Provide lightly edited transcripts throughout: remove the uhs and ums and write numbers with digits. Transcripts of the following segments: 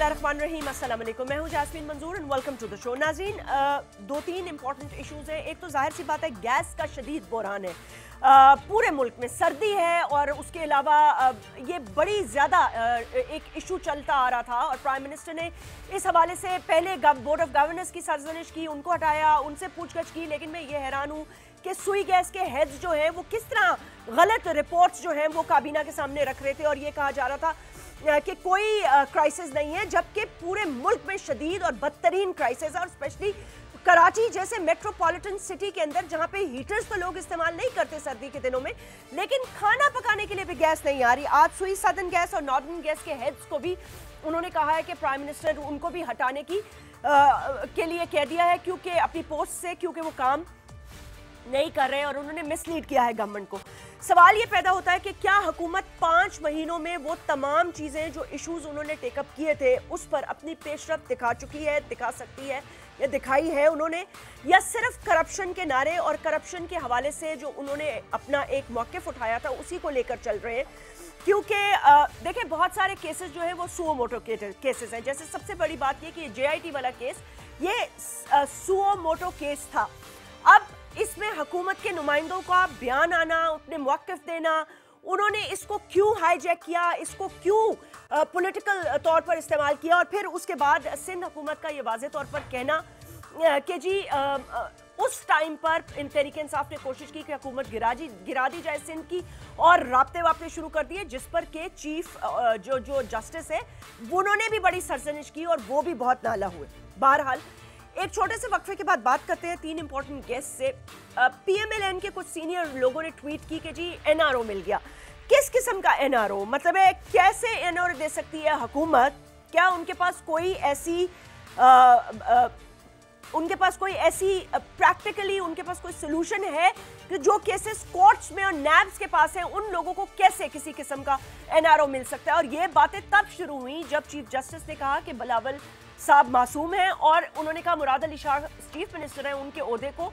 बिस्मिल्लाहिर्रहमानिर्रहीम, अस्सलाम वालेकुम। मैं हूं Jasmeen Manzoor and welcome to the show. नाज़रीन, दो तीन इंपॉर्टेंट इश्यूज हैं। एक तो जाहिर सी बात है, गैस का शदीद बहरान है। पूरे मुल्क में सर्दी है और उसके अलावा ये बड़ी ज़्यादा एक इशू चलता आ रहा था और प्राइम मिनिस्टर ने इस हवाले से पहले बोर्ड ऑफ गवर्नर्स की सरजनिश की, उनको हटाया, उनसे पूछगछ की। लेकिन मैं ये हैरान हूँ कि सुई गैस के हेड्स जो हैं वो किस तरह गलत रिपोर्ट्स जो हैं वो काबीना के सामने रख रहे थे और ये कहा जा रहा था कि कोई क्राइसिस नहीं है, जबकि पूरे मुल्क में शदीद और बदतरीन क्राइसिस है। और स्पेशली कराची जैसे मेट्रोपॉलिटन सिटी के अंदर, जहां पे हीटर्स तो लोग इस्तेमाल नहीं करते सर्दी के दिनों में, लेकिन खाना पकाने के लिए भी गैस नहीं आ रही। आज सुई सदर्न गैस और नॉर्दर्न गैस के हेड्स को भी उन्होंने कहा है कि प्राइम मिनिस्टर उनको भी हटाने की के लिए कह दिया है, क्योंकि अपनी पोस्ट से, क्योंकि वो काम नहीं कर रहे हैं और उन्होंने मिसलीड किया है गवर्नमेंट को। सवाल ये पैदा होता है कि क्या हुकूमत 5 महीनों में वो तमाम चीज़ें जो इश्यूज उन्होंने टेकअप किए थे उस पर अपनी पेशरफ्त दिखा चुकी है, दिखा सकती है या दिखाई है उन्होंने, या सिर्फ करप्शन के नारे और करप्शन के हवाले से जो उन्होंने अपना एक मौक़िफ़ उठाया था उसी को लेकर चल रहे हैं। क्योंकि देखिए, बहुत सारे केसेस जो है वो सुओ मोटो केसेस हैं। जैसे सबसे बड़ी बात ये कि JIT वाला केस, ये सुओ मोटो केस था। अब इसमें हुकूमत के नुमाइंदों का बयान आना, अपने मौक़िफ़ देना, उन्होंने इसको क्यों हाईजैक किया, इसको क्यों पॉलिटिकल तौर पर इस्तेमाल किया, और फिर उसके बाद सिंध हुकूमत का ये वाज़े तौर पर कहना कि जी उस टाइम पर तहरीक इंसाफ ने कोशिश की कि हुकूमत गिरा दी जाए सिंध की, और राब्ते वापते शुरू कर दिए, जिस पर के चीफ जो जस्टिस है उन्होंने भी बड़ी सरजनिश की और वो भी बहुत नाला हुए। बहरहाल, एक छोटे से वक्फे के बाद बात करते हैं 3 इंपॉर्टेंट गेस्ट से। PMLN के कुछ सीनियर लोगों ने ट्वीट की कि जी NRO मिल गया। किस किस्म का NRO, मतलब है कैसे NRO दे सकती है हुकूमत? क्या उनके पास कोई ऐसी प्रैक्टिकली उनके पास कोई सोल्यूशन है कि जो केसेस कोर्ट्स में और नैब्स के पास हैं, उन लोगों को कैसे किसी किस्म का NRO मिल सकता है? और ये बातें तब शुरू हुई जब चीफ जस्टिस ने कहा कि बिलावल साहब मासूम हैं, और उन्होंने कहा मुराद अली शाह चीफ मिनिस्टर हैं, उनके ओहदे को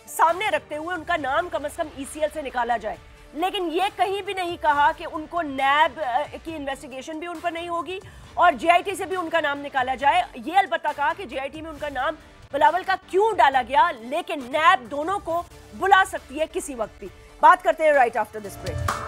सामने रखते हुए उनका नाम कम से कम ECL से निकाला जाए। लेकिन ये कहीं भी नहीं कहा कि उनको नैब की इन्वेस्टिगेशन भी उन पर नहीं होगी और JIT से भी उनका नाम निकाला जाए। ये अलबत्ता कहा कि JIT में उनका नाम बिलावल का क्यों डाला गया, लेकिन नैब दोनों को बुला सकती है किसी वक्त भी। बात करते हैं right after this break.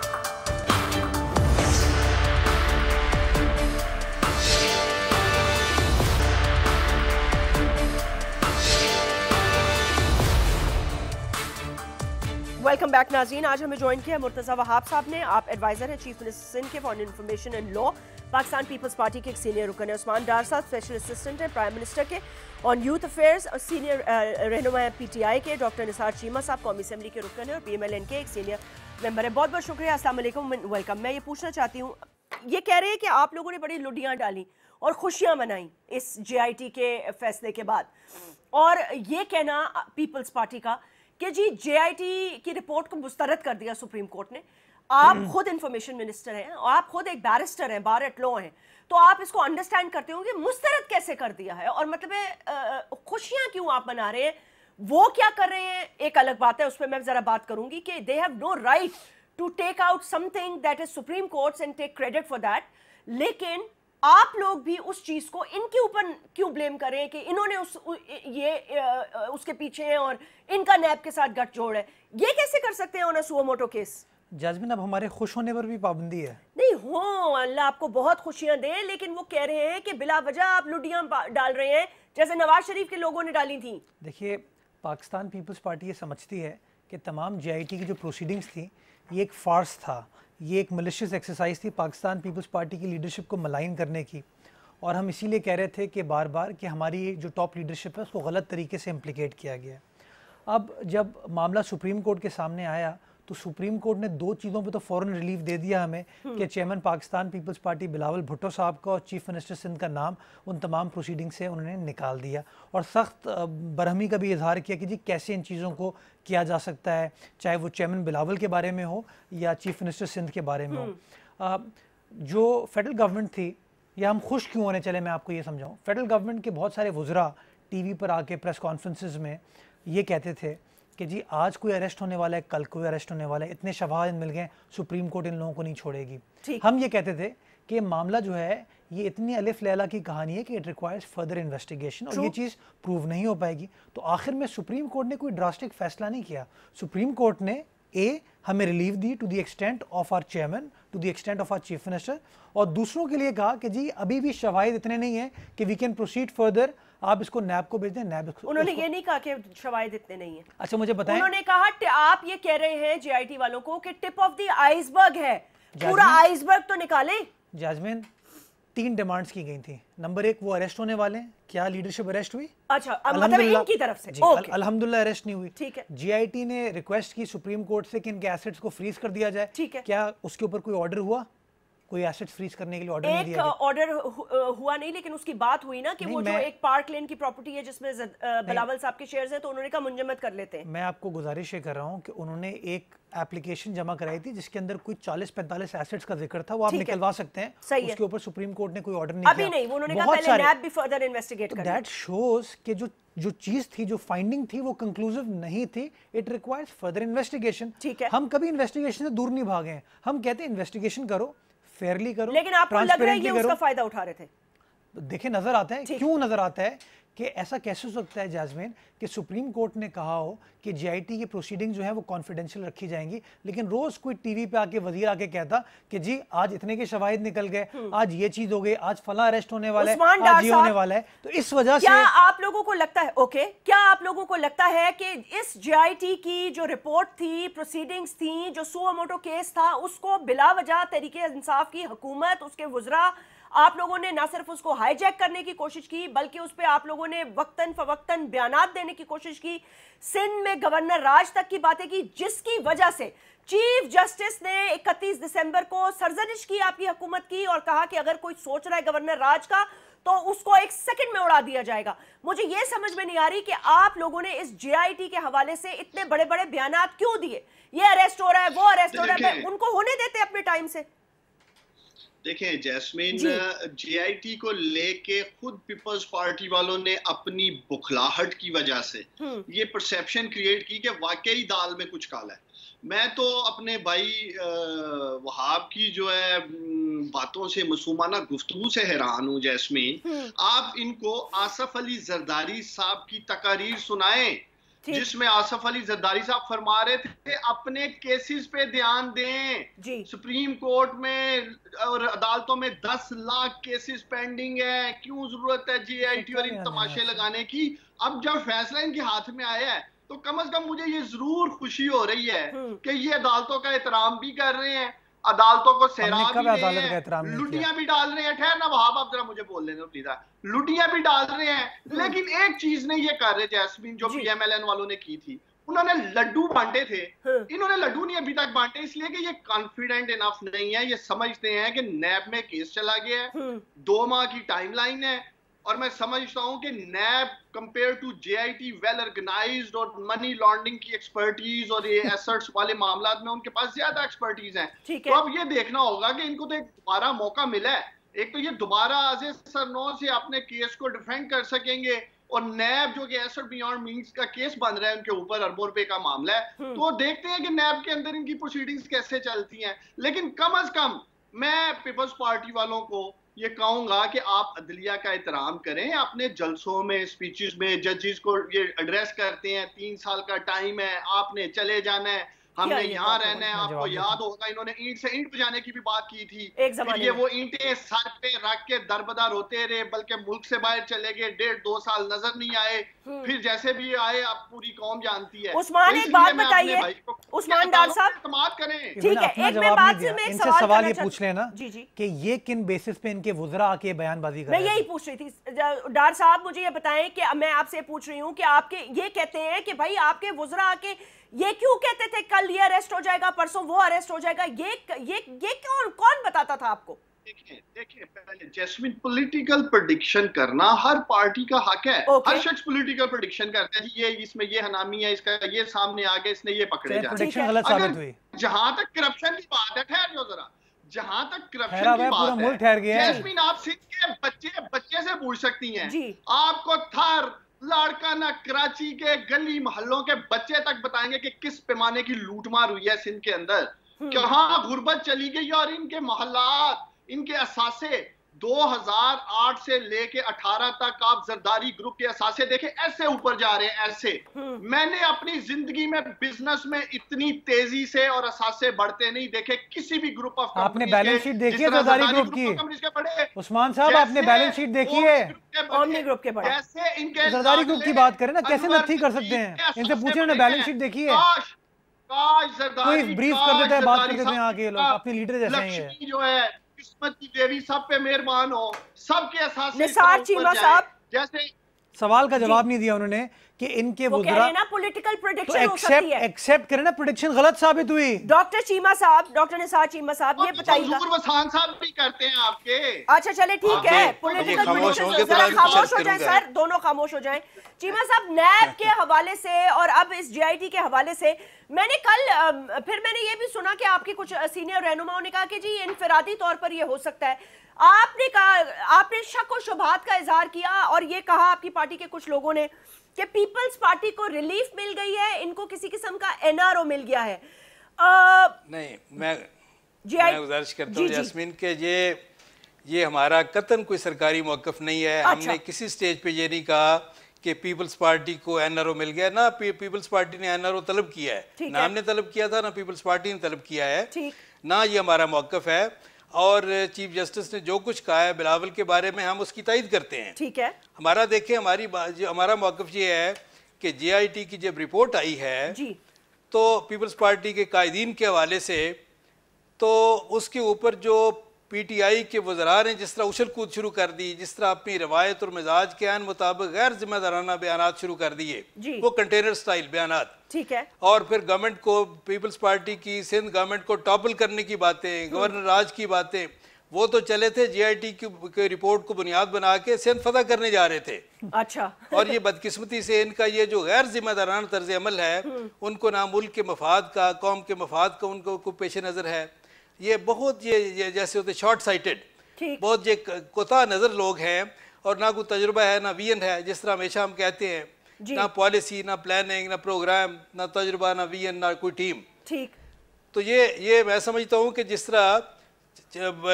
Welcome back नाज़रीन। आज हमें ज्वाइन किया मुर्तज़ा वहाब साहब ने। आप एडवाइजर हैं चीफ मिनिस्टर सिंध के for information and law, Pakistan Peoples Party के एक सीनियर रुकन है। उस्मान डार साहब स्पेशल असिस्टेंट हैं प्राइम मिनिस्टर के ऑन यूथ अफेयर्स और सीनियर रहनुमा है PTI के। डॉक्टर निसार चीमा साहब कौमी असम्बली के रुकन है और PMLN के एक सीनियर मेंबर है। बहुत बहुत शुक्रिया, अस्सलाम वालेकुम, वेलकम। मैं ये पूछना चाहती हूँ, ये कह रहे हैं कि आप लोगों ने बड़ी लुडियाँ डाली और खुशियाँ मनाई इस JIT के फैसले के बाद, और ये कहना पीपल्स पार्टी का कि जी JIT की रिपोर्ट को मुस्तरद कर दिया सुप्रीम कोर्ट ने। आप खुद इंफॉर्मेशन मिनिस्टर हैं और आप खुद एक बैरिस्टर हैं, बार एट लॉ हैं, तो आप इसको अंडरस्टैंड करते होंगे मुस्तरद कैसे कर दिया है, और मतलब खुशियां क्यों आप मना रहे हैं? वो क्या कर रहे हैं एक अलग बात है, उस पर मैं जरा बात करूंगी कि they have no right to take out something that is supreme courts and take credit for that. लेकिन आप लोग भी उस चीज को इनके ऊपर क्यों ब्लेम करें कि इन्होंने उसके पीछे हैं और इनका नैब के साथ गठजोड़ है? ये कैसे कर सकते हैं on a suo motu case? जजमिन, अब हमारे खुश होने पर भी पाबंदी है? नहीं हो, अल्लाह आपको बहुत खुशियां दे, लेकिन वो कह रहे हैं कि बिला वजह आप लुडियां डाल रहे हैं, जैसे नवाज शरीफ के लोगों ने डाली थी। देखिए, पाकिस्तान पीपल्स पार्टी ये समझती है कि तमाम JIT की जो प्रोसीडिंग्स थी ये एक फार्स था, ये एक मलिशियस एक्सरसाइज थी पाकिस्तान पीपल्स पार्टी की लीडरशिप को मलाइन करने की, और हम इसीलिए कह रहे थे कि बार बार कि हमारी जो टॉप लीडरशिप है उसको गलत तरीके से इम्प्लिकेट किया गया। अब जब मामला सुप्रीम कोर्ट के सामने आया तो सुप्रीम कोर्ट ने 2 चीज़ों पे तो फ़ौरन रिलीफ दे दिया हमें कि चेयरमैन पाकिस्तान पीपल्स पार्टी बिलावल भुट्टो साहब का और चीफ मिनिस्टर सिंध का नाम उन तमाम प्रोसीडिंग से उन्होंने निकाल दिया, और सख्त बरहमी का भी इजहार किया कि जी कैसे इन चीज़ों को किया जा सकता है, चाहे वो चेयरमैन बिलावल के बारे में हो या चीफ मिनिस्टर सिंध के बारे में हो। जो फेडरल गवर्नमेंट थी, या हम खुश क्यों होने चले, मैं आपको ये समझाऊँ। फेडरल गवर्नमेंट के बहुत सारे वुज़रा TV पर आके प्रेस कॉन्फ्रेंसेस में ये कहते थे कि जी आज कोई अरेस्ट होने वाला है, कल कोई अरेस्ट होने वाला है, इतने शवाहिद मिल गए, सुप्रीम कोर्ट इन लोगों को नहीं छोड़ेगी। हम ये कहते थे कि मामला जो है ये इतनी अलिफ लैला की कहानी है कि इट रिक्वायर्स फर्दर इन्वेस्टिगेशन और ये चीज़ प्रूव नहीं हो पाएगी। तो आखिर में सुप्रीम कोर्ट ने कोई ड्रास्टिक फैसला नहीं किया। सुप्रीम कोर्ट ने हमें रिलीफ दी to the extent of our chairman, to the extent of our chief minister, और दूसरों के लिए कहा कि जी अभी भी शवाहिद इतने नहीं है कि वी कैन प्रोसीड फर्दर, आप इसको नैब को भेज दें। नैब उन्होंने ये नहीं कहा कि शवाहिद इतने नहीं है। अच्छा मुझे बताएं, उन्होंने कहा आप ये कह रहे हैं जेआईटी वालों को कि टिप ऑफ द आइसबर्ग है, पूरा आइसबर्ग तो निकालें। जास्मिन 3 डिमांड्स की गई थी। नंबर 1 वो अरेस्ट होने वाले हैं, क्या लीडरशिप अरेस्ट हुई? अच्छा मतलब इनकी तरफ से अल्हम्दुलिल्लाह अरेस्ट नहीं हुई। ठीक है। जीआईटी ने रिक्वेस्ट की सुप्रीम कोर्ट से कि इनके एसेट्स को फ्रीज कर दिया जाए। ठीक है। क्या उसके ऊपर कोई ऑर्डर हुआ? कोई एसेट्स फ्रीज करने के लिए ऑर्डर नहीं दिया गया। ऑर्डर हुआ नहीं, लेकिन उसकी बात हुई ना कि वो जो एक पार्क लेन की प्रॉपर्टी है जिसमें बिलावल साहब के शेयर्स हैं, तो उन्होंने कहा मुंजमद कर लेते हैं। मैं आपको गुजारिश ये कर रहा हूँ कि उन्होंने एक एप्लीकेशन जमा कराई थी जिसके अंदर कोई 40-45 एसेट्स का जिक्र था, वो आप निकलवा सकते हैं। उसके ऊपर सुप्रीम कोर्ट ने कोई ऑर्डर नहीं अभी नहीं, उन्होंने कहा पहले नैब भी फर्दर इन्वेस्टिगेट करे। दैट शोज कि जो चीज थी, जो फाइंडिंग थी, वो कंक्लूसिव नहीं थी। It requires further investigation. ठीक है। हम कभी इन्वेस्टिगेशन से दूर नहीं भागे हैं, हम कहते हैं इन्वेस्टिगेशन करो, फेयरली करो, लेकिन आपको लग रहा है ये उसका फायदा उठा रहे थे। देखें नजर आता है, क्यों नजर आता है कि ऐसा कैसे हो सकता है जास्मिन कि सुप्रीम कोर्ट ने कहा हो कि जीआईटी की प्रोसीडिंग जो है वो कॉन्फिडेंशियल रखी जाएंगी, लेकिन रोज कोई टीवी पे आके वजीर आके कहता कि जी आज इतने के शवाहिद निकल गए, आज ये चीज हो गई, आज फला अरेस्ट होने वाला है, आज ये होने वाला है। तो इस वजह से क्या आप लोगों को लगता है क्या आप लोगों को लगता है कि इस जीआईटी की जो रिपोर्ट थी, प्रोसीडिंग्स थी, जो सुओ मोटो केस था, उसको बिला वजह तरीके इंसाफ की हुकूमत, उसके वुज़रा, आप लोगों ने ना सिर्फ उसको हाईजैक करने की कोशिश की, बल्कि उस पर आप लोगों ने वक्तन फवक्तन बयानात देने की कोशिश की, सिंध में गवर्नर राज तक की बातें की, जिसकी वजह से चीफ जस्टिस ने 31 दिसंबर को सरजनिश की आपकी हुकूमत की और कहा कि अगर कोई सोच रहा है गवर्नर राज का तो उसको 1 सेकंड में उड़ा दिया जाएगा। मुझे यह समझ में नहीं आ रही कि आप लोगों ने इस जीआईटी के हवाले से इतने बड़े बड़े बयानात क्यों दिए। ये अरेस्ट हो रहा है, वो अरेस्ट हो रहा है, उनको होने देते अपने टाइम से। देखें जैस्मिन, जीआईटी को लेके खुद पीपल्स पार्टी वालों ने अपनी बुखलाहट की वजह से ये परसेप्शन क्रिएट की कि वाकई दाल में कुछ काला है। मैं तो अपने भाई वहाब की जो है बातों से, मासूमाना गुफ्तगू से हैरान हूँ जैस्मिन। आप इनको आसफ अली जरदारी साहब की तकारीर सुनाएं जिसमें आसफ अली जरदारी साहब फरमा रहे थे अपने केसेस पे ध्यान दें। सुप्रीम कोर्ट में और अदालतों में 10 लाख केसेस पेंडिंग है, क्यों जरूरत है जीआईटी और इन तमाशे लगाने की। अब जब फैसला इनके हाथ में आया है तो कम से कम मुझे ये जरूर खुशी हो रही है कि ये अदालतों का एहतराम भी कर रहे हैं, अदालतों को सहरा भी रहे हैं, लुटियां भी डाल रहे हैं। ठहर ना वहाब, आप जरा मुझे बोल लेना प्लीज। लुटियां भी डाल रहे हैं, लेकिन एक चीज नहीं ये कर रहे जैस्मिन, जो पीएमएलएन वालों ने की थी, उन्होंने लड्डू बांटे थे। इन्होंने लड्डू नहीं अभी तक बांटे, इसलिए कि ये कॉन्फिडेंट इनफ नहीं है। ये समझते हैं कि नैब में केस चला गया है, 2 माह की टाइमलाइन है, और मैं समझता हूं कि NAB compare to JIT well organised और मनी लॉन्ड्रिंग की एक्सपर्टीज और ये एसेट्स वाले मामलात में उनके पास ज्यादा एक्सपर्टीज हैं। तो अब ये देखना होगा कि इनको तो एक दोबारा मौका मिला है, एक तो ये दोबारा आज़े सरनो से अपने केस को डिफेंड कर सकेंगे, और नैब जो कि एसेट बियॉन्ड मींस का केस बन रहा है उनके ऊपर, अरबों रुपए का मामला है, तो देखते हैं कि नैब के अंदर इनकी प्रोसीडिंग्स कैसे चलती हैं। लेकिन कम अज कम मैं पीपल्स पार्टी वालों को ये कहूंगा कि आप अदलिया का एहतराम करें। अपने जलसों में, स्पीचेस में जजेस को ये एड्रेस करते हैं, 3 साल का टाइम है, आपने चले जाना है, हमने यहाँ रहना है। आपको याद होगा इन्होंने ईंट से ईंट बजाने की भी बात की थी, फिर ये वो ईंटें सर पे रख के दरबदर होते रहे, बल्कि मुल्क से बाहर चले गए, 1.5-2 साल नजर नहीं आए, फिर जैसे भी आए अब पूरी कौम जानती है। उस्मान एक बात बताइए, उस्मान डार साहब इत्तेमाद करें। ठीक है, एक मैं बात से मैं एक सवाल ये पूछ लेना कि ये किन बेसिस पे इनके वुज़रा आके बयानबाजी कर रहे हैं। मैं यही पूछ रही थी डार साहब, मुझे ये बताएं कि मैं आपसे पूछ रही हूँ कि आपके ये कहते हैं कि भाई आपके वुज़रा आके ये क्यों कहते थे कल ये अरेस्ट हो जाएगा, परसों वो अरेस्ट हो जाएगा, ये कौन बताता था आपको? देखिए पहले जैस्मिन, पॉलिटिकल प्रेडिक्शन करना हर पार्टी का हक है। हर शख्स पॉलिटिकल प्रेडिक्शन करता है, ये इसमें ये हनामी है, इसका ये सामने आ गया, इसने ये पकड़े जाए। जहां तक करप्शन की बात है, ठहर जाओ जरा, जहां तक करप्शन की बात है जैस्मिन, आप सिंध के बच्चे से पूछ सकती हैं, आपको थर लाड़काना कराची के गली मोहल्लों के बच्चे तक बताएंगे कि किस पैमाने की लूटमार हुई है सिंध के अंदर, कहां गुर्बत चली गई और इनके मोहल्लात, इनके असासे 2008 से लेके 18 तक आप जरदारी ग्रुप के असासे देखे, ऐसे ऊपर जा रहे हैं ऐसे। मैंने अपनी जिंदगी में बिजनेस में इतनी तेजी से और असासे बढ़ते नहीं देखे किसी भी ग्रुप ऑफ। आपने बैलेंस शीट देखी है जरदारी ग्रुप की? उस्मान साहब आपने बैलेंस शीट देखी है? ओमनी ग्रुप के बड़े कैसे इनके जरदारी ग्रुप की बात करें ना, कैसे नथी कर सकते हैं? इनसे पूछे ना बैलेंस शीट देखी है? कोई ब्रीफ कर देता है, बात कर देते हैं आगे लोग, अपने लीडर जैसे हैं। जो है किस्मत की देवी सब पे मेहरबान हो, सबके एहसास निसार चीमा साहब जैसे सवाल का जवाब नहीं दिया उन्होंने कि इनके वुज़रा ना पॉलिटिकल प्रेडिक्शन हो सकती है। एक्सेप्ट करें ना, प्रेडिक्शन गलत साबित हुई। डॉक्टर चीमा साहब, डॉक्टर निसार चीमा साहब, ये बताइएगा। वसान साहब भी करते हैं आपके। अच्छा चले ठीक है, पॉलिटिकल प्रेडिक्शन जरा खामोश हो जाएं सर, दोनों खामोश हो जाएं। चीमा साहब, नैब के हवाले से और अब इस जेआईटी के हवाले से मैंने कल फिर मैंने ये भी सुना कि आपके कुछ सीनियर रहनुमाओं ने कहा कि जी इनफरादी तौर पर ये हो सकता है। आपने कहा, आपने शक और शुबहात का इजहार किया और ये कहा आपकी पार्टी के कुछ लोगों ने कि पीपल्स पार्टी को रिलीफ मिल गई है, इनको किसी किस्म का एनआरओ मिल गया है। नहीं, मैं गुजारिश करता हूँ जैस्मीन के ये हमारा कतन कोई सरकारी मौक़िफ़ नहीं है। अच्छा। हमने किसी स्टेज पे ये नहीं कहा कि पीपल्स पार्टी को एनआरओ मिल गया, ना पीपल्स पार्टी ने एनआरओ तलब किया है, ना हमने तलब किया था, ना पीपल्स पार्टी ने तलब किया है, ना ये हमारा मौक़िफ़ है। और चीफ जस्टिस ने जो कुछ कहा है बिलावल के बारे में हम उसकी तायद करते हैं। ठीक है, हमारा देखें, हमारा मौक़िफ़ ये है कि जेआईटी की जब रिपोर्ट आई है जी, तो पीपल्स पार्टी के कायदीन के हवाले से तो उसके ऊपर जो पीटीआई के वज़रा ने जिस तरह उछल कूद शुरू कर दी, जिस तरह अपनी रवायत और मिजाज के आन मुताबिक गैर जिम्मेदाराना बयानात शुरू कर दिए, वो कंटेनर स्टाइल बयानात, ठीक है, और फिर गवर्नमेंट को, पीपल्स पार्टी की सिंध गवर्नमेंट को टॉपल करने की बातें, गवर्नर राज की बातें, वो तो चले थे जेआईटी की रिपोर्ट को बुनियाद बना के सिंध फतह करने जा रहे थे। अच्छा। और ये बदकिस्मती से इनका ये जो गैर जिम्मेदाराना तर्ज अमल है, उनको ना मुल्क के मफाद का, कौम के मफाद का उनको पेश नज़र है। ये बहुत ये जैसे होते शॉर्ट साइटेड, बहुत ये कोता नज़र लोग हैं और ना कोई तजुर्बा है, ना विजन है। जिस तरह हमेशा हम कहते हैं, ना पॉलिसी, ना प्लानिंग, ना प्रोग्राम, ना तजुर्बा, ना विजन, ना कोई टीम। ठीक, तो ये मैं समझता हूँ कि जिस तरह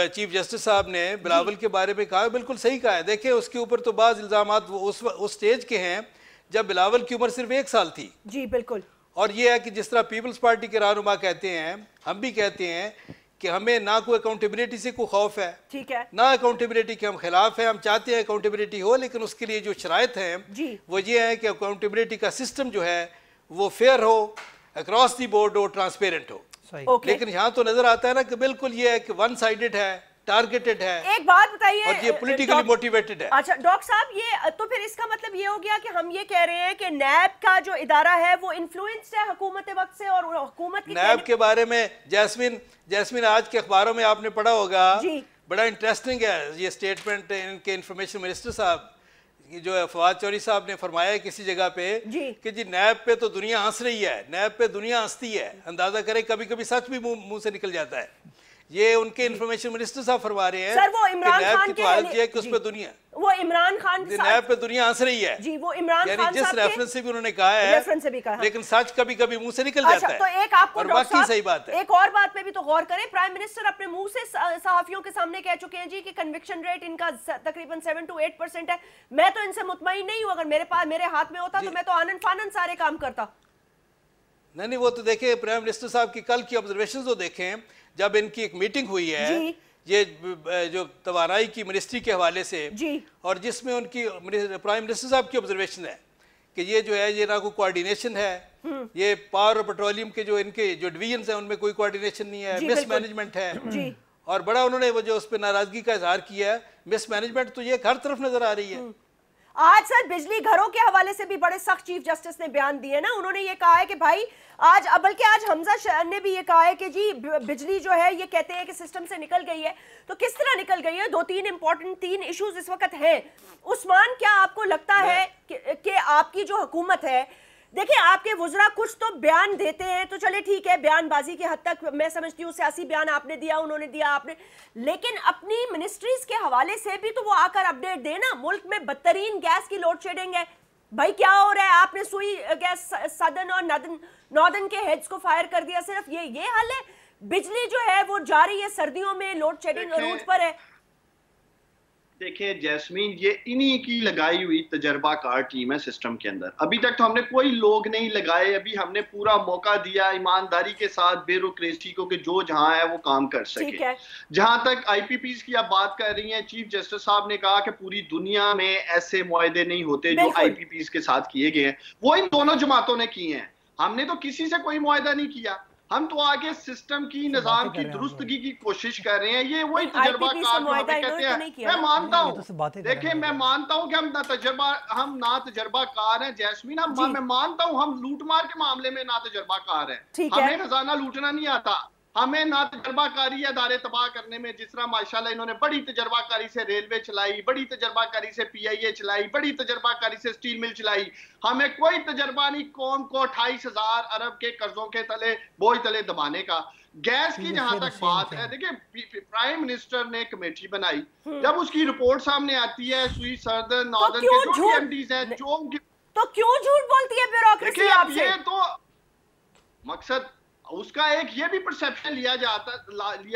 चीफ जस्टिस साहब ने बिलावल के बारे में कहा, बिल्कुल सही कहा है। देखिए, उसके ऊपर तो बाज़ इल्ज़ामात उस स्टेज के हैं जब बिलावल की उम्र सिर्फ 1 साल थी। जी बिल्कुल। और ये है कि जिस तरह पीपल्स पार्टी के रहनुमा कहते हैं, हम भी कहते हैं कि हमें ना कोई अकाउंटेबिलिटी से कोई खौफ है, ठीक है, ना अकाउंटेबिलिटी के हम खिलाफ हैं। हम चाहते हैं अकाउंटेबिलिटी हो, लेकिन उसके लिए जो शराइत हैं वो ये है कि अकाउंटेबिलिटी का सिस्टम जो है वो फेयर हो, अक्रॉस दी बोर्ड हो, ट्रांसपेरेंट हो। लेकिन यहाँ तो नजर आता है ना कि बिल्कुल ये है कि वन साइडेड है, टारगेटेड है। एक बात बताइए, और ये पॉलिटिकली मोटिवेटेड है। अच्छा डॉक्टर साहब, ये तो फिर इसका मतलब ये हो गया कि हम ये कह रहे हैं कि नैब का जो इदारा है वो इन्फ्लुएंस्ड है हुकूमत वक्त से, और हुकूमत की नैब के बारे में जैस्मिन आज के अखबारों में आपने पढ़ा होगा, बड़ा इंटरेस्टिंग है ये स्टेटमेंट इनके इंफॉर्मेशन मिनिस्टर साहब जो है फवाद चौधरी साहब ने फरमाया है किसी जगह पे कि जी नैब पे तो दुनिया हंस रही है, नैब पे दुनिया हंसती है। अंदाजा करें, कभी कभी सच भी मुंह से निकल जाता है। ये उनके इंफॉर्मेशन मिनिस्टर साहब फरमा रहे हैं, सर वो इमरान खान की हालत ये है कि उस पे दुनिया, वो इमरान खान नैब पे दुनिया हंस रही है जी, वो इमरान यानी खान जिस रेफरेंस से भी उन्होंने कहा है, रेफरेंस से भी कहा, लेकिन सच कभी कभी मुंह से निकल जाता है। तो एक आपको और बाकी सही बात है। एक और बात पे भी तो गौर करें, प्राइम मिनिस्टर अपने मुंह से सहाफियों के सामने कह चुके हैं जी कि कन्विक्शन रेट इनका तकरीबन 7 to 8% है। मैं तो इनसे मुतमईन नहीं हूँ, अगर मेरे हाथ में होता तो मैं तो आनन फानन सारे काम करता। नहीं, वो तो देखे प्राइम मिनिस्टर साहब की कल की ऑब्जर्वेशन तो देखें, जब इनकी एक मीटिंग हुई है ये जो तवानाई की मिनिस्ट्री के हवाले से जी, और जिसमें उनकी प्राइम मिनिस्टर साहब की ऑब्जर्वेशन है कि ये जो है ये ना कोई कोऑर्डिनेशन है, ये पावर और पेट्रोलियम के जो इनके जो डिवीजन है उनमें कोई कोऑर्डिनेशन नहीं है, मिसमैनेजमेंट है जी। और बड़ा उन्होंने वो जो उस पर नाराजगी का इजहार किया है। मिसमैनेजमेंट तो ये हर तरफ नजर आ रही है। आज सर बिजली घरों के हवाले से भी बड़े सख्त चीफ जस्टिस ने बयान दिए ना। उन्होंने ये कहा है कि भाई आज बल्कि आज हमजा ने भी ये कहा है कि जी बिजली जो है ये कहते हैं कि सिस्टम से निकल गई है। तो किस तरह निकल गई है? 2-3 इंपॉर्टेंट 3 इश्यूज इस वक्त हैं। उस्मान, क्या आपको लगता है कि आपकी जो हुकूमत है, देखिए आपके वुज़रा कुछ तो बयान देते हैं तो चले ठीक है, बयानबाजी की हद तक मैं समझती हूँ, सियासी बयान आपने दिया, उन्होंने दिया, आपने, लेकिन अपनी मिनिस्ट्रीज के हवाले से भी तो वो आकर अपडेट देना। मुल्क में बदतरीन गैस की लोड शेडिंग है, भाई क्या हो रहा है? आपने सुई गैस सदर्न और नॉर्दर्न के हेड्स को फायर कर दिया, सिर्फ ये हाल है। बिजली जो है वो जारी है, सर्दियों में लोड शेडिंग अरूज पर है। देखिए जैस्मीन, ये इन्हीं की लगाई हुई तजर्बाकार टीम है सिस्टम के अंदर। अभी तक तो हमने कोई लोग नहीं लगाए, अभी हमने पूरा मौका दिया ईमानदारी के साथ ब्यूरोक्रेसी को कि जो जहां है वो काम कर सके। जहां तक आईपीपीज की आप बात कर रही हैं, चीफ जस्टिस साहब ने कहा कि पूरी दुनिया में ऐसे मुआहदे नहीं होते जो आईपीपीज के साथ किए गए हैं, वो इन दोनों जमातों ने किए हैं। हमने तो किसी से कोई मुआहदा नहीं किया, हम तो आगे सिस्टम की निजाम की दुरुस्तगी की कोशिश कर रहे हैं। ये वही तजर्बाकार कहते हैं। मैं मानता हूँ, देखिए मैं मानता हूँ कि हम ना तजर्बाकार हैं जैस्मीन, मैं मानता हूँ हम लूट मार के मामले में ना तजर्बाकार हैं, हमें खजाना लूटना नहीं आता, हमें ना तजर्बाकारी अदारे तबाह करने में, जिस तरह माशाल्लाह इन्होंने बड़ी तजर्बाकारी से रेलवे चलाई, बड़ी तजर्बाकारी से पीआईए चलाई, बड़ी तजर्बाकारी से स्टील मिल चलाई। हमें कोई तजर्बा नहीं कौम को 28,000 अरब के कर्जों के तले बोझ तले दबाने का। गैस की जहां तक बात है, देखिए प्राइम मिनिस्टर ने कमेटी बनाई, जब उसकी रिपोर्ट सामने आती है स्वीट सर्दर्न नॉर्दर्न के जो भी एमडीज हैं, तो क्यों झूठ बोलती है ब्यूरोक्रेसी आपसे? ये तो मकसद उसका एक ये भी परसेप्शन लिया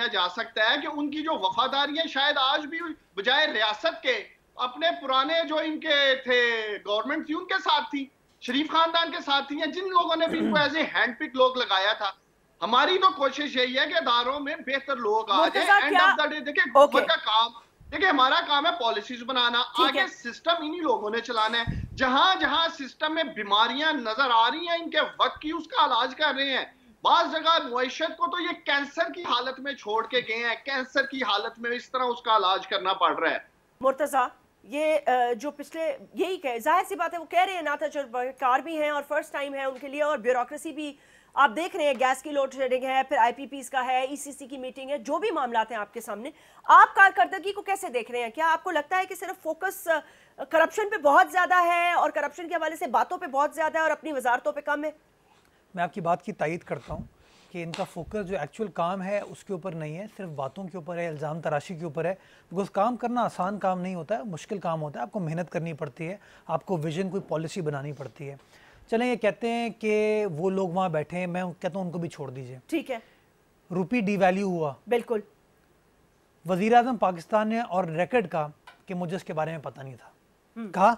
जा सकता है कि उनकी जो वफादारियां शायद आज भी बजाय रियासत के अपने पुराने जो इनके थे गवर्नमेंट थी उनके साथ थी, शरीफ खानदान के साथ थी, या जिन लोगों ने भी इनको एज ए हैंड पिक लोग लगाया था। हमारी तो कोशिश यही है कि अदारों में बेहतर लोग आ जाए। एंड ऑफ द डे देखिए हुकूमत का काम, देखिए हमारा काम है पॉलिसीज बनाना, आगे सिस्टम इन्हीं लोगों ने चलाना है। जहां जहां सिस्टम में बीमारियां नजर आ रही हैं इनके वक्त की, उसका इलाज कर रहे हैं। बाज जगह मुआशरत को तो ये कैंसर की हालत में छोड़ के गए हैं, कैंसर की हालत में इस तरह उसका इलाज करना पड़ रहा है। मुर्तजा, ये जो पिछले यही कहे, जाहिर सी बात है वो कह रहे हैं ना तजुर्बाकार भी हैं और फर्स्ट टाइम है उनके लिए, और ब्यूरोक्रेसी भी आप देख रहे हैं, गैस की लोड शेडिंग है, फिर आईपीपीज का है, ईसीसी की मीटिंग है, जो भी मामलात हैं आपके सामने, आप कारकर्दगी को कैसे देख रहे हैं? क्या आपको लगता है कि सिर्फ फोकस करप्शन पे बहुत ज्यादा है और करप्शन के हवाले से बातों पे बहुत ज्यादा है और अपनी वजारतों पे कम है? मैं आपकी बात की तायीद करता हूँ कि इनका फोकस जो एक्चुअल काम है उसके ऊपर नहीं है, सिर्फ बातों के ऊपर है, इल्ज़ाम तराशी के ऊपर है। बिकॉज काम करना आसान काम नहीं होता है, मुश्किल काम होता है, आपको मेहनत करनी पड़ती है, आपको विजन कोई पॉलिसी बनानी पड़ती है। चलें ये कहते हैं कि वो लोग वहाँ बैठे हैं, मैं कहता हूँ उनको भी छोड़ दीजिए, ठीक है। रुपी डिवैल्यू हुआ, बिल्कुल, वज़ीर आज़म पाकिस्तान ने और रिकॉर्ड का कि मुझे इसके बारे में पता नहीं था, कहा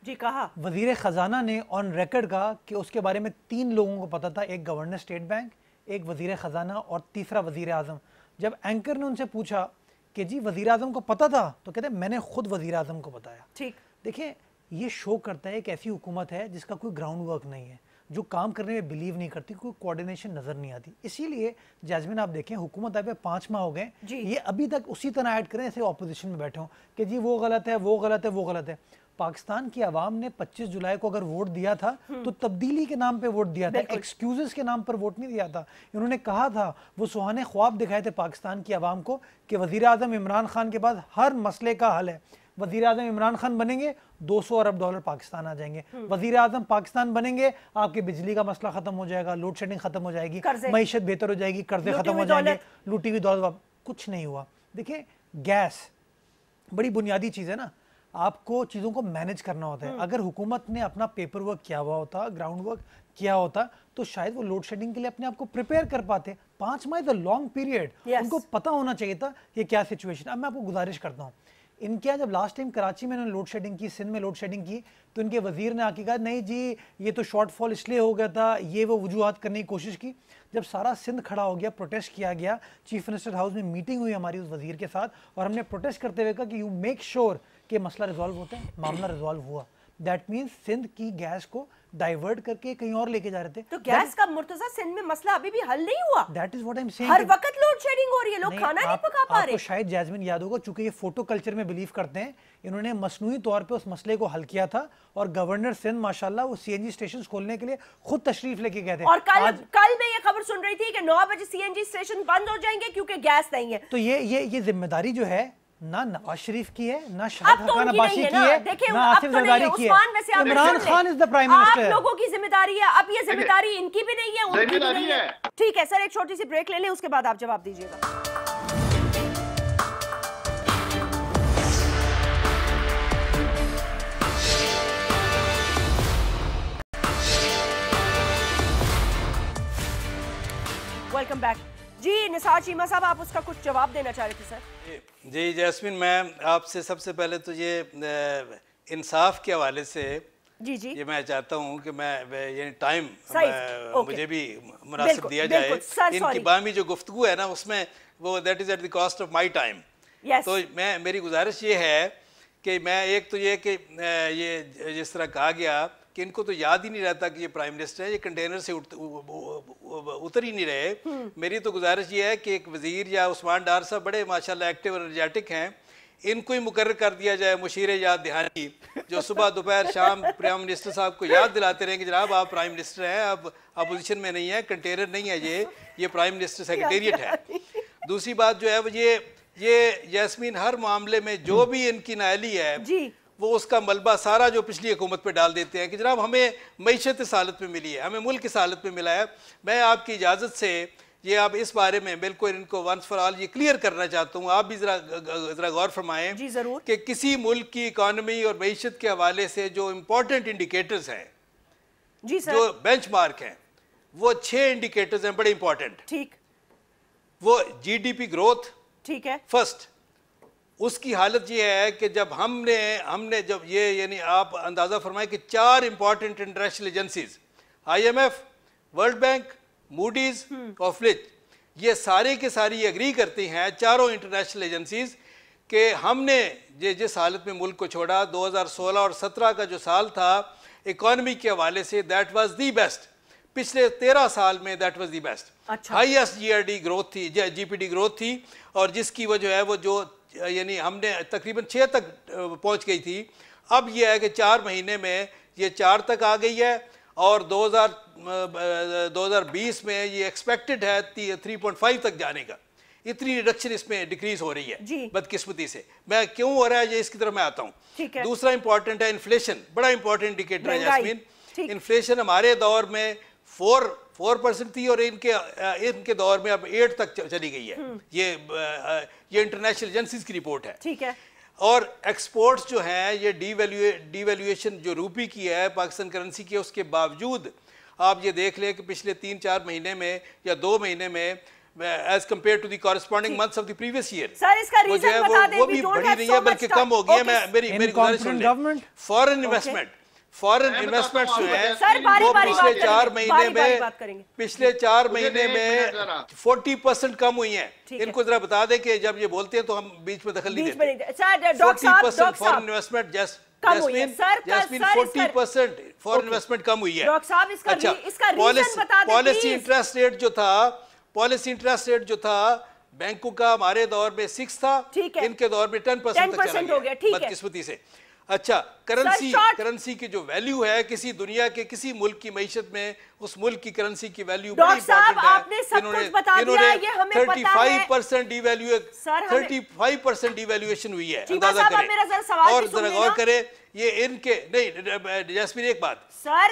जी, कहा वज़ीर ख़जाना ने ऑन रिकॉर्ड कहा कि उसके बारे में 3 लोगों को पता था, एक गवर्नर स्टेट बैंक, एक वज़ीर ख़जाना और तीसरा वज़ीर आज़म। जब एंकर ने उनसे पूछा कि जी वज़ीर आज़म को पता था, तो कहते मैंने खुद वज़ीर आज़म को बताया। ठीक, देखिए ये शो करता है एक ऐसी हुकूमत है जिसका कोई ग्राउंड वर्क नहीं है, जो काम करने में बिलीव नहीं करती, कोई कोऑर्डिनेशन नज़र नहीं आती। इसीलिए जैस्मिन आप देखें हुकूमत आए 5 माह हो गए, ये अभी तक उसी तरह ऐड करें ऐसे ऑपोजिशन में बैठे हों कि जी वो गलत है, वो गलत है, वो गलत है। पाकिस्तान की आवाम ने 25 जुलाई को अगर वोट दिया था तो तब्दीली के नाम पे वोट दिया था, एक्सक्यूजेस के नाम पर वोट नहीं दिया था। इन्होंने कहा था, वो सुहाने ख्वाब दिखाए थे पाकिस्तान की आवाम को कि वज़ीर आज़म इमरान खान के बाद हर मसले का हल है। वज़ीर आज़म इमरान खान बनेंगे, $200 अरब पाकिस्तान आ जाएंगे। वज़ीर आज़म पाकिस्तान बनेंगे, आपके बिजली का मसला खत्म हो जाएगा, लोड शेडिंग खत्म हो जाएगी, मईशत बेहतर हो जाएगी, कर्जे खत्म हो जाएंगे, लूटी हुई दौलत। कुछ नहीं हुआ। देखिए गैस बड़ी बुनियादी चीज़ है ना, आपको चीज़ों को मैनेज करना होता है। अगर हुकूमत ने अपना पेपर वर्क किया हुआ होता, ग्राउंड वर्क किया होता, तो शायद वो लोड शेडिंग के लिए अपने आप को प्रिपेयर कर पाते। 5 माह इज अ लॉन्ग पीरियड, उनको पता होना चाहिए था ये क्या सिचुएशन। अब मैं आपको गुजारिश करता हूँ, इनके यहाँ जब लास्ट टाइम कराची में लोड शेडिंग की, सिंध में लोड शेडिंग की, तो इनके वजीर ने आके कहा नहीं जी ये तो शॉर्टफॉल इसलिए हो गया था, ये वो वजूहत करने की कोशिश की। जब सारा सिंध खड़ा हो गया, प्रोटेस्ट किया गया, चीफ मिनिस्टर हाउस में मीटिंग हुई हमारी उस वजीर के साथ, और हमने प्रोटेस्ट करते हुए कहा कि यू मेक श्योर कि मसला रिजॉल्व होता है। मामला रिजॉल्व हुआ। दैट मीन्स सिंध की गैस को डाइवर्ट करके कहीं और लेके जा रहे थे। तो गैस का मुर्तजा सिंध में मसला अभी भी हल नहीं हुआ। That is what I am saying. हर वक्त लोड शेडिंग हो रही है, लोग खाना नहीं पका पा रहे। आपको शायद जैस्मिन याद होगा, चूंकि ये फोटो कल्चर में बिलीव करते हैं, इन्होंने मसनूई तौर पे उस मसले को हल किया था, और गवर्नर सिंध माशाल्लाह वो सीएनजी स्टेशन खोलने के लिए खुद तशरीफ लेके गए थे। और कल मैं ये खबर सुन रही थी कि 9 बजे सीएनजी स्टेशन बंद हो जाएंगे क्योंकि गैस नहीं है। तो ये जिम्मेदारी जो है ना नवाज शरीफ की है, ना शाहिद हसन अब्बासी की है, ना आसिफ जरदारी की है। Imran Khan is the prime minister. आप लोगों की जिम्मेदारी है। अब ये जिम्मेदारी इनकी भी नहीं है, उनकी भी नहीं है। ठीक है सर, एक छोटी सी ब्रेक ले लें, उसके बाद आप जवाब दीजिएगा। Welcome back. जी निसार चीमा साहब, आप उसका कुछ जवाब देना चाह रहे थे सर। जी जैस्मिन, मैं आपसे सबसे पहले तो ये इंसाफ के हवाले से जी जी ये मैं चाहता हूँ कि मैं ये टाइम मुझे भी मुनासिब दिया जाए। इनकी बामी जो गुफ्तगू है ना उसमें वो that is at the cost of my time. तो मेरी गुजारिश ये है कि मैं एक तो ये कि ये जिस तरह कहा गया कि इनको तो याद ही नहीं रहता कि ये प्राइम मिनिस्टर है, ये कंटेनर से उतर ही नहीं रहे। मेरी तो गुजारिश ये है कि एक वजीर या उस्मान डार साहब बड़े माशाल्लाह एक्टिव और एनर्जेटिक हैं, इनको ही मुकर्रर कर दिया जाए मुशीर याद दहानी, जो सुबह दोपहर शाम प्राइम मिनिस्टर साहब को याद दिलाते रहे कि जनाब आप प्राइम मिनिस्टर हैं, अब अपोजिशन में नहीं है, कंटेनर नहीं है, ये प्राइम मिनिस्टर सेक्रेटेरिएट है। दूसरी बात जो है वो ये जैस्मीन हर मामले में जो भी इनकी नाअहली है वो उसका मलबा सारा जो पिछली हुकूमत पे डाल देते हैं कि जनाब हमें मईशत इस हालत में मिली है, हमें मुल्क इस हालत में मिला है। मैं आपकी इजाज़त से ये आप इस बारे में बिल्कुल इनको वंस फॉर ऑल ये क्लियर करना चाहता हूँ, आप भी ज़रा गौर फरमाएं कि किसी मुल्क की इकानमी और मईशत के हवाले से जो इम्पोर्टेंट इंडिकेटर्स हैं जी सर, जो बेंचमार्क हैं, वो 6 इंडिकेटर्स हैं बड़े इंपॉर्टेंट। ठीक, वो जीडीपी ग्रोथ, ठीक है, फर्स्ट उसकी हालत ये है कि जब हमने जब ये यानी आप अंदाज़ा फरमाएं कि 4 important international agencies IMF, world bank, Moody's और फिच, ये सारे के सारी एग्री करती हैं, चारों इंटरनेशनल एजेंसीज, कि हमने जिस हालत में मुल्क को छोड़ा 2016 और 17 का जो साल था इकॉनमी के हवाले say that was the best. पिछले 13 साल में that was the best. Highest GRD growth थी, GPD ग्रोथ थी, और जिसकी वजह है वो जो यानी हमने तकरीबन 6 तक पहुंच गई थी। अब ये है कि 4 महीने में ये 4 तक आ गई है, और 2020 में ये एक्सपेक्टेड है 3.5 तक जाने का। इतनी रिडक्शन इसमें डिक्रीज हो रही है बदकिस्मती से। मैं क्यों हो रहा है ये इसकी तरफ मैं आता हूँ। दूसरा इंपॉर्टेंट है इन्फ्लेशन, बड़ा इंपॉर्टेंट इंडिकेटर है जैस्मीन। इन्फ्लेशन हमारे दौर में 4% थी और इनके दौर में अब 8 तक चली गई है। ये इंटरनेशनल एजेंसीज की रिपोर्ट है। ठीक है। और एक्सपोर्ट्स जो हैं ये डिवैल्यूएशन जो रूपी की है पाकिस्तान करेंसी की, उसके बावजूद आप ये देख लें कि पिछले 3-4 महीने में या 2 महीने में as compare to the corresponding months of the previous year वो जो है वो भी बढ़ी नहीं है बल्कि कम हो गई है। मेरी गुजारिश सुन लें। फॉरेन इन्वेस्टमेंट जो है वो पिछले 4 महीने में 40% कम हुई है। इनको जरा बता दें कि जब ये बोलते हैं तो हम बीच में दखल नहीं देते। 40% फॉरेन इन्वेस्टमेंट जैस्मीन 40% फॉरेन इन्वेस्टमेंट कम हुई है। अच्छा, पॉलिसी इंटरेस्ट रेट जो था बैंकों का हमारे दौर में 6 था, इनके दौर में 10% तक चला गया बदकिस्मती से। अच्छा, करेंसी की जो वैल्यू है किसी दुनिया के किसी मुल्क की मईशत में उस मुल्क की करेंसी की वैल्यू बड़ी इंपॉर्टेंट है। इन्होंने 35% डिवैल्यूएशन हुई है, अंदाजा करें। और जरा गौर करें ये इनके नहीं जैस्मीन एक बात,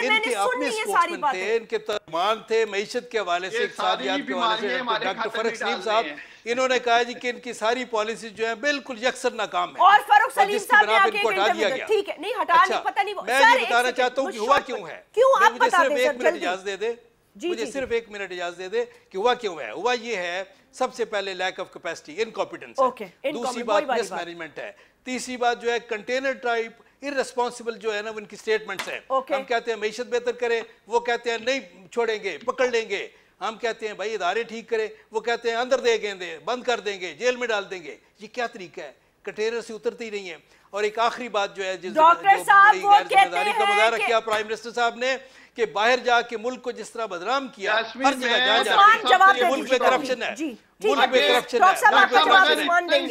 इनके अपने स्पोक्समैन थे, इनके तर्जुमान थे मईशत के हवाले से, इक़्तिसादियात के हवाले से डॉक्टर फरूख सलीम साहब, इन्होंने कहा जी कि इनकी सारी पॉलिसी जो है बिल्कुल यकसर नाकाम है और फरूख सलीम साहब ने आके हटा दिया गया। ठीक है, नहीं हटा नहीं, पता नहीं मैं ये बताना चाहता हूँ कि हुआ क्यों है। मुझे सिर्फ 1 मिनट इजाजत दे दे, मुझे सिर्फ 1 मिनट इजाजत दे दे कि हुआ क्यों है। हुआ ये है सबसे पहले लैक ऑफ कैपेसिटी, इनकॉम्पिटेंस है। दूसरी बात मिसमैनेजमेंट है। तीसरी बात जो है कंटेनर टाइप इररेस्पॉन्सिबल जो है ना उनकी स्टेटमेंट्स हैं। हम कहते हैं मईशत बेहतर करें, वो कहते हैं नहीं छोड़ेंगे, पकड़ लेंगे। हम कहते हैं भाई इदारे ठीक करें, वो कहते हैं अंदर दे देंगे, बंद कर देंगे, जेल में डाल देंगे। ये क्या तरीका है, कंटेनर से उतरती नहीं है। और एक आखिरी बात जो है जिम्मेदारी का मुजाहरा किया प्राइम मिनिस्टर साहब ने कि बाहर जाके मुल्क को जिस तरह बदनाम किया, हर जगह जा जाके मुल्क में करप्शन है, मुल्क में करप्शन है,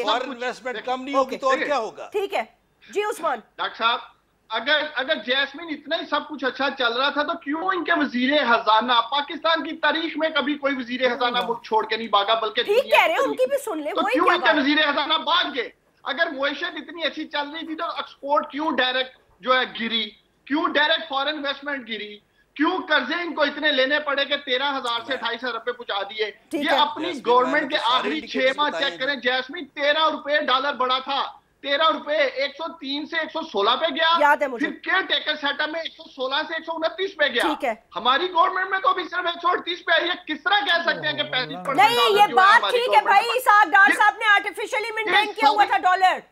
फॉरेन इन्वेस्टमेंट कम नहीं होगी तो और क्या होगा। ठीक है जी उस्मान। डॉक्टर साहब, अगर जैस्मीन इतना ही सब कुछ अच्छा चल रहा था तो क्यों इनके वजीरे खजाना, पाकिस्तान की तारीख में कभी कोई वजीरे खजाना मुल्क छोड़ के नहीं भागा, बल्कि ठीक कह रहे हैं, उनकी भी सुन ले, तो क्यों इनके वजीरे खजाना भाग गए। अगर मुआशरत इतनी अच्छी चल रही थी तो एक्सपोर्ट क्यों डायरेक्ट जो है गिरी, क्यों डायरेक्ट फॉरेन इन्वेस्टमेंट गिरी, क्यों कर्जे इनको इतने लेने पड़े कि 13,000 से 2,500 रुपए पहुंचा दिए। ये अपनी गवर्नमेंट के आखिरी 6 माह चेक करें जैस्मीन, 13 रुपए डॉलर बढ़ा था 13 रुपए 103 से 116 पे गया, याद है मुझे। फिर केयर टेकर सेटअप में 116 से 129 पे गया। ठीक है, हमारी गवर्नमेंट में तो अभी सिर्फ 138 पे है। ये किस तरह कह सकते हैं कि 35% नहीं ये बात ठीक है भाई साहब, डॉक्टर साहब ने आर्टिफिशियली मेंटेन किया हुआ था डॉलर।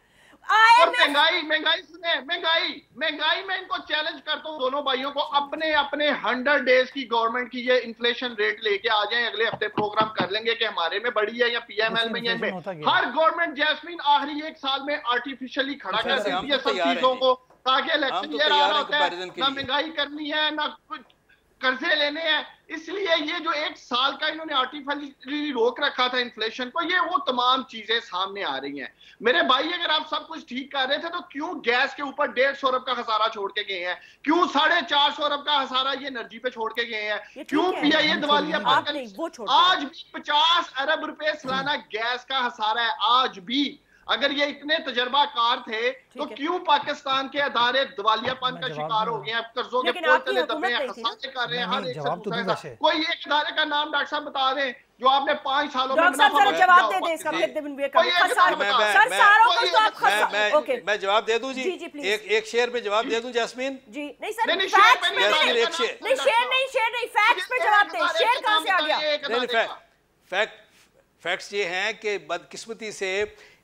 और महंगाई सुने, महंगाई में इनको चैलेंज करता हूं दोनों भाइयों को, अपने 100 डेज की गवर्नमेंट की ये इन्फ्लेशन रेट लेके आ जाएं, अगले हफ्ते प्रोग्राम कर लेंगे कि हमारे में बढ़ी है या पीएमएल में या इनमें। हर गवर्नमेंट जैस्मीन आखिरी 1 साल में आर्टिफिशियली खड़ा कर देती है सब चीजों को, ताकि इलेक्शन ईयर आ रहा होता है, ना महंगाई करनी है ना कुछ कर्जे लेने हैं। इसलिए ये जो 1 साल का इन्होंने आर्टिफिशियली रोक रखा था इन्फ्लेशन को, ये वो तमाम चीजें सामने आ रही हैं। मेरे भाई अगर आप सब कुछ ठीक कर रहे थे तो क्यों गैस के ऊपर 150 अरब का खसारा छोड़ के गए हैं? क्यों 450 अरब का खसारा ये एनर्जी पे छोड़ के गए हैं? क्यों पीआईए दिवालिया आज भी 50 अरब रुपए सालाना गैस का खसारा है आज भी। अगर ये इतने तजर्बाकार थे तो क्यों पाकिस्तान के अदारे दिवालियापन का शिकार हो गए हैं, कर्जों के पोर्टल दबे हैं, खसारे कर रहे हैं हर एक। कोई एक इदारे का नाम डॉक्टर साहब बता दें जो आपने 5 सालों में जवाब दे दें इसका। मैं जवाब दे दूं जी, एक शेयर पे जवाब दे दूं जैस्मीन जी। नहीं सर, शेयर नहीं, फैक्ट्स पे जवाब दें। शेयर कहां से आ गया? फैक्ट्स ये हैं कि बदकिस्मती से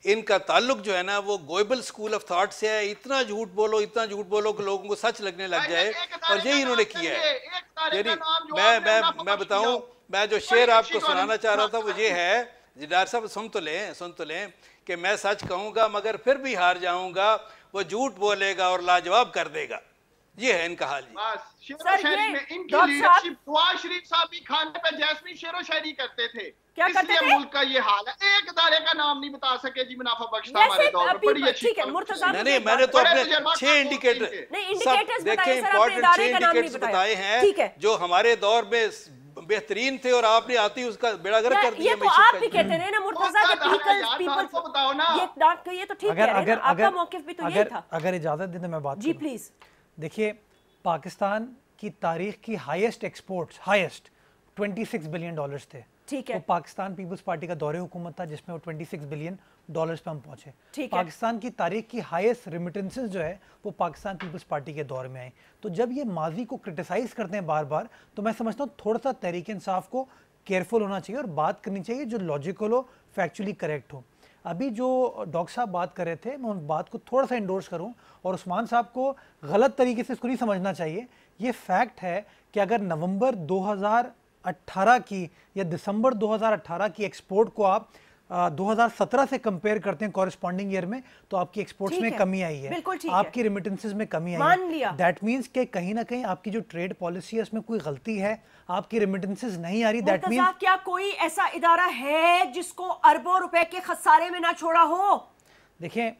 इनका ताल्लुक जो है ना वो गोएबल स्कूल ऑफ थॉट से है। इतना झूठ बोलो कि लोगों को सच लगने लग जाए, और यही इन्होंने किया है। यानी मैं बताऊं, मैं जो शेर आपको सुनाना चाह रहा था वो ये है जी, डॉक्टर साहब सुन तो लें कि मैं सच कहूंगा मगर फिर भी हार जाऊंगा, वो झूठ बोलेगा और लाजवाब कर देगा। ये है इनका हाल जी। इनकी लीडरशिप नवाज शरीफ साहब भी खाने पे जैस्मीन शेरो शायरी करते थे, क्या करते थे? मुल्क का ये हाल है। एक इदारे का नाम नहीं बता सके जी मुनाफा बख्शता हमारे दौर में। बड़ी अच्छी नहीं, मैंने तो अपने 6 इंडिकेटर देखे, इंपॉर्टेंट 6 इंडिकेटर्स बताए हैं जो हमारे दौर में बेहतरीन थे, और आपने आती उसका बेड़ा गर्क कर दिया। ये तो आप भी कहते रहे ना मुर्तजा के पीपल को बताओ ना, ये तो ठीक है, आपका मौकिफ भी तो यही था। अगर इजाजत दें तो मैं बात जी प्लीज। देखिए, पाकिस्तान की तारीख की हाईएस्ट एक्सपोर्ट्स 26 बिलियन डॉलर्स थे। ठीक है। वो पाकिस्तान पीपल्स पार्टी का दौरे हुकूमत था जिसमें वो 26 बिलियन डॉलर्स पे हम पहुंचे। पाकिस्तान की तारीख की हाईएस्ट रिमिटेंसेस जो है वो पाकिस्तान पीपल्स पार्टी के दौर में आए। तो जब ये माजी को क्रिटिसाइज करते हैं बार बार, तो मैं समझता हूँ थोड़ा सा तहरीक इंसाफ को केयरफुल होना चाहिए और बात करनी चाहिए जो लॉजिकल हो, फैक्चुअली करेक्ट हो। अभी जो डॉक्टर साहब बात कर रहे थे, मैं उन बात को थोड़ा सा इंडोर्स करूं, और उस्मान साहब को गलत तरीके से इसको नहीं समझना चाहिए। ये फैक्ट है कि अगर नवंबर 2018 की या दिसंबर 2018 की एक्सपोर्ट को आप 2017 से कंपेयर करते हैं कॉरेस्पॉन्डिंग ईयर में, तो आपकी एक्सपोर्ट्स में कमी आई है, आपकी रेमिटेंसेस में कमी आई है। दैट मींस कि कहीं ना कहीं आपकी जो ट्रेड पॉलिसी है उसमें कोई गलती है, आपकी रेमिटेंसेस नहीं आ रही। दैट मींस क्या कोई ऐसा इदारा है जिसको अरबों रुपए के खसारे में ना छोड़ा हो? देखिए,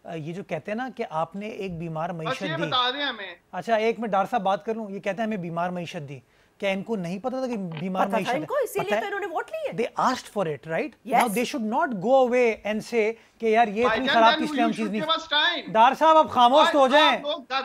ये जो कहते हैं ना कि आपने एक बीमार मईशत दी, बता दें हमें। अच्छा एक मिनट डॉक्टर साहब बात कर लूं। ये कहते हैं हमें बीमार मईशत दी, क्या इनको नहीं पता था कि बीमार मईशत है? इसीलिए तो इन्होंने वोट लिए। They asked for it, right? Now they should not go away and say कि यार ये इतनी खराब थी इसलिए हम चीज नहीं। डॉक्टर साहब आप खामोश तो हो जाएं।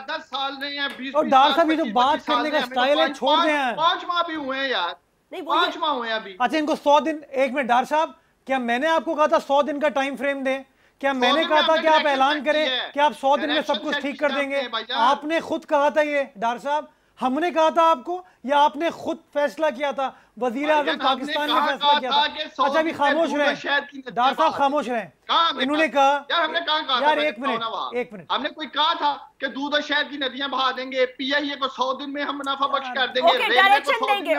10 साल नहीं है, 20 और डॉक्टर साहब ये जो बात करने का स्टाइल है छोड़ दें। 5 माह भी हुए हैं यार, नहीं 5 माह हुए अभी। अच्छा इनको 100 दिन, एक मिनट डॉक्टर साहब, क्या मैंने आपको कहा था 100 दिन का टाइम फ्रेम दें? क्या मैंने कहा था कि आप ऐलान करें कि आप 100 दिन में सब कुछ ठीक कर देंगे? आपने खुद कहा था ये डॉक्टर साहब, हमने कहा था आपको या आपने खुद फैसला किया था? वजीर आजम पाकिस्तान ने फैसला किया था। अच्छा अभी खामोश रहे डॉक्टर साहब, खामोश रहे। इन्होंने कहा यार, हमने कहा यार एक मिनट हमने कोई कहा था कि दूध और शहद की नदियां बहा देंगे, पीआईए को 100 दिन में हम मुनाफा बख्श कर देंगे, डायरेक्शन देंगे।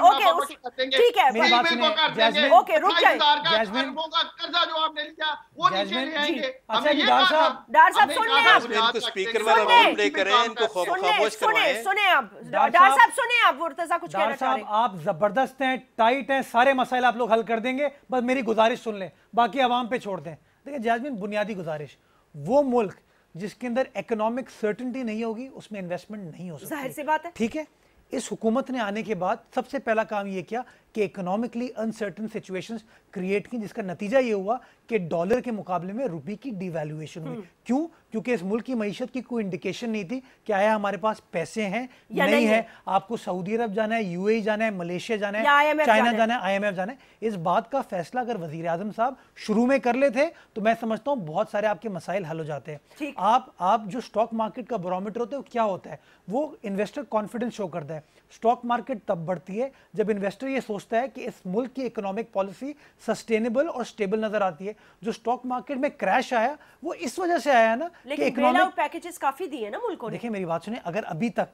ठीक है, मेरी बात सुनिए। ओके रुक जाइए। जैस्मीन का कर्जा जो आपने लिया वो नीचे ले आएंगे। अच्छा जी डॉक्टर साहब सुन ले आप, इनको स्पीकर वाला रोल प्ले करें, इनको खामोश करवाएं। सुने आप डॉक्टर साहब, सुने आप, मुर्तजा कुछ कहना चाह रहे हैं। आप जबरदस्त हैं, टाइट हैं, सारे मसाइल आप लोग हल कर देंगे, बस मेरी गुजारिश सुन लें, बाकी आवाम पे छोड़ दें। देखिए जैस्मीन, बुनियादी गुजारिश, वो मुल्क जिसके अंदर इकोनॉमिक सर्टेनिटी नहीं होगी उसमें इन्वेस्टमेंट नहीं हो सकती। जाहिर सी बात है। ठीक है, इस हुकूमत ने आने के बाद सबसे पहला काम ये किया कि इकोनॉमिकली अनसर्टन सिचुएशंस क्रिएट की, जिसका नतीजा ये हुआ कि डॉलर के मुकाबले में रुपये की डिवैल्यूएशन हुई। क्यों? क्योंकि इस मुल्क की मईशत की कोई इंडिकेशन नहीं थी कि आया हमारे पास पैसे हैं या नहीं है। आपको सऊदी अरब जाना है, यूएई जाना है, मलेशिया जाना है, चाइना जाना है, IMF जाना है। इस बात का फैसला अगर वजीर आजम साहब शुरू में कर लेते तो मैं समझता हूँ बहुत सारे आपके मसाइल हल हो जाते हैं। आप जो स्टॉक मार्केट का बैरोमीटर होता है वो क्या होता है? वो इन्वेस्टर कॉन्फिडेंस शो करता है। स्टॉक मार्केट तब बढ़ती है जब इन्वेस्टर ये सोचता है कि इस मुल्क की इकोनॉमिक पॉलिसी सस्टेनेबल और स्टेबल नजर आती है। जो स्टॉक मार्केट में क्रैश आया वो इस वजह से आया ना कि इकोनॉमिक पैकेजेस काफी दिए ना मुल्क को। देखिए मेरी बात सुनिए, अगर अभी तक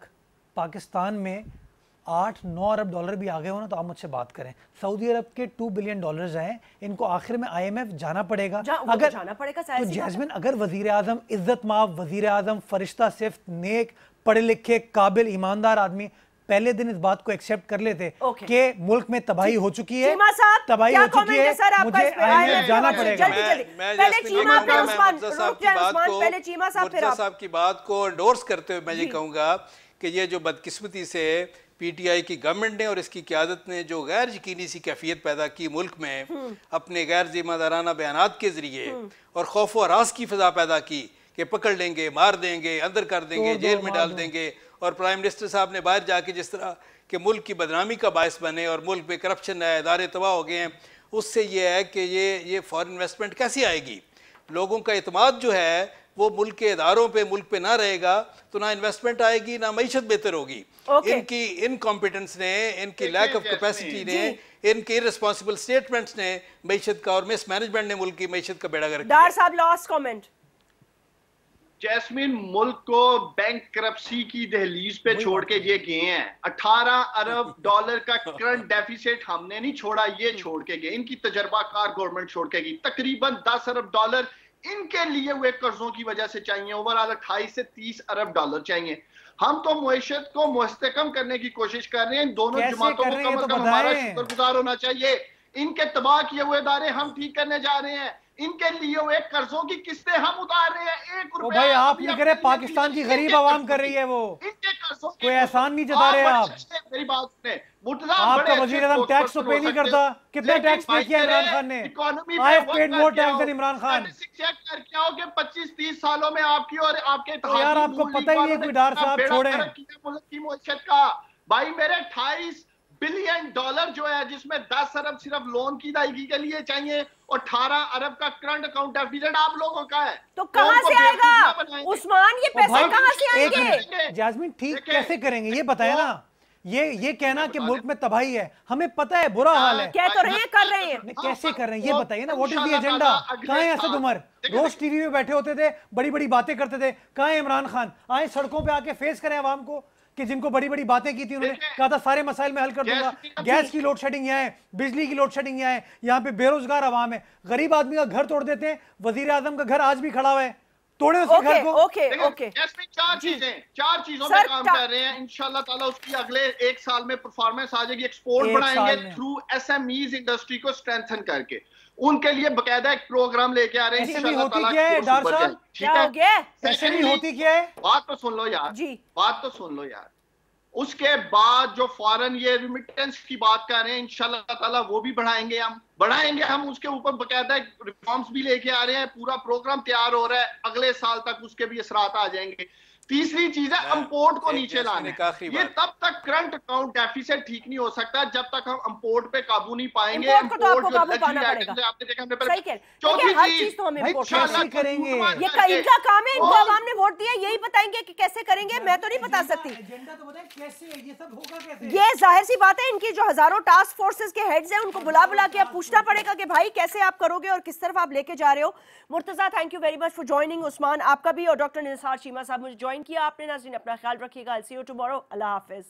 पाकिस्तान में 8-9 अरब डॉलर भी आ गए हो ना तो आप मुझसे बात करें। सऊदी अरब के $2 बिलियन आए, इनको आखिर में IMF जाना पड़ेगा। अगर जाना पड़ेगा तो जैस्मिन, अगर वजीर आजम इज्जत माफ, वजीर आजम फरिश्ता सिर्फ नेक, पढ़े लिखे, काबिल, ईमानदार आदमी पहले दिन इस बात को एक्सेप्ट कर लेते कि मुल्क में तबाही हो चुकी है, तबाही हो चुकी है, मुझे IMF जाना पड़ेगा। मुर्तज़ा साहब की बात को एंडोर्स करते हुए मैं ये कहूँगा कि ये जो बदकिस्मती से PTI की गवर्नमेंट ने और इसकी क़यादत ने जो गैर यकीनी सी कैफियत पैदा की मुल्क में अपने गैर जिम्मेदाराना बयानात के ज़रिए और खौफ व हरास की फ़ज़ा पैदा की कि पकड़ लेंगे, मार देंगे, अंदर कर देंगे, जेल में डाल देंगे, और प्राइम मिनिस्टर साहब ने बाहर जाके जिस तरह के मुल्क की बदनामी का बायस बने और मुल्क में करप्शन है, इदारे तबाह हो गए हैं, उससे ये है कि ये फॉरेन इन्वेस्टमेंट कैसे आएगी? लोगों का एतमाद जो है वो मुल्क के इदारों पे, मुल्क पे ना रहेगा तो ना इन्वेस्टमेंट आएगी, ना मईशत बेहतर होगी। इनकी इनकॉम्पिटेंस ने, इनकी लैक ऑफ कैपेसिटी ने, इनके इररिस्पॉन्सिबल स्टेटमेंट्स ने मईशत का और मिसमैनेजमेंट ने मुल्क की मईशत का बेड़ा गर्क किया। डार साहब लास्ट कमेंट। जैस्मिन, मुल्क को बैंक करप्सी की दहलीज पे छोड़ के ये गए हैं। 18 अरब डॉलर का करंट डेफिसिट हमने नहीं छोड़ा, ये छोड़ के गए। इनकी तजर्बाकार गवर्नमेंट छोड़ के गई। तकरीबन 10 अरब डॉलर इनके लिए हुए कर्जों की वजह से चाहिए। ओवरऑल 28 से 30 अरब डॉलर चाहिए। हम तो मुआशरत को मुस्तकम करने की कोशिश कर रहे हैं। इन दोनों जमातों को कम अज कम हमारा शुक्रगुजार होना चाहिए। इनके तबाह किए हुए इदारे हम ठीक करने जा रहे हैं। इनके लिए हुए कर्जों की किस्तें हम उतार रहे हैं। 1 रुपया भाई आप नहीं करे, पाकिस्तान की गरीब आवाम कर रही है वो। इनके कर्जों कोई एहसान नहीं जता रहे आप। मेरी बात सुने, आपका वजीर आज़म टैक्स तो पे नहीं करता। कितना टैक्स पे किया इमरान खान ने? I have paid more tax than Imran Khan. Check करके आओ कि 25-30 सालों में आपकी और आपके तो यार आपको पता ही नहीं, कोई डार साहब छोड़े मुल्क की मुआशरत का। भाई मेरे 28 बिलियन डॉलर जो है, जिसमें 10 अरब सिर्फ लोन की अदायगी के लिए चाहिए और 18 अरब का करंट अकाउंट डेफिसिट आप लोगों का है, तो कहां से आएगा उस्मान? ये पैसे कहां से आएंगे? जास्मिन ठीक कैसे करेंगे ये बताया ना। ये कहना कि मुल्क में तबाही है, हमें पता है बुरा हाल है। क्या तो रहे हैं, कर रहे हैं, कैसे कर रहे हैं ये बताइए ना। What is the agenda? कहां है असद उमर? रोज टीवी में बैठे होते थे, बड़ी बड़ी बातें करते थे। कहां है इमरान खान? आए सड़कों पे आके फेस करें आवाम को कि जिनको बड़ी बड़ी बातें की थी, उन्होंने कहा था सारे मसाइल में हल कर दूंगा। गैस की लोड शेडिंग यहाँ है, बिजली की लोड शेडिंग यहाँ है, यहाँ पे बेरोजगार आवाम है, गरीब आदमी का घर तोड़ देते हैं। वजीर आजम का घर आज भी खड़ा हुआ है, तोड़े उसके घर को। ओके। चार चीजों पे काम कर रहे हैं। इंशाल्लाह ताला उसकी अगले 1 साल में परफॉर्मेंस आ जाएगी। एक्सपोर्ट बढ़ाएंगे थ्रू SMEs इंडस्ट्री को स्ट्रेंथन करके। उनके लिए बकायदा एक प्रोग्राम लेके आ रहे हैं। इंशाल्लाह ताला ठीक है। होती क्या है? बात तो सुन लो यार, बात तो सुन लो यार। उसके बाद जो फॉरेन ये रिमिटेंस की बात कर रहे हैं, इंशाल्लाह ताला वो भी बढ़ाएंगे हम उसके ऊपर बकायदा रिफॉर्म्स भी लेके आ रहे हैं। पूरा प्रोग्राम तैयार हो रहा है, अगले साल तक उसके भी असरात आ जाएंगे। तीसरी चीज है इंपोर्ट को नीचे लाने। ये तब तक करंट अकाउंट डेफिसिट ठीक नहीं हो सकता जब तक हम इंपोर्ट पे काबू नहीं पाएंगे। इंपोर्ट को आपको काबू पाना पड़ेगा। सही कह रहे हैं, हर चीज तो हम इंपोर्ट करेंगे। ये इनका काम है, इनको आवाम ने वोट दिया, यही बताएंगे कि कैसे करेंगे। मैं तो नहीं बता सकती। ये जाहिर सी बात है, इनकी जो हजारों टास्क फोर्सेस के हेड्स हैं उनको बुला बुला के अब पूछना पड़ेगा कि भाई कैसे आप करोगे और किस तरफ आप लेके जा रहे हो। Murtaza, thank you very much for joining. Usman आपका भी, और डॉक्टर निसार चीमा साहब मुझे ज्वाइन किया आपने। नाज़रीन अपना ख्याल रखिएगा। I'll see you tomorrow. Allah Hafiz.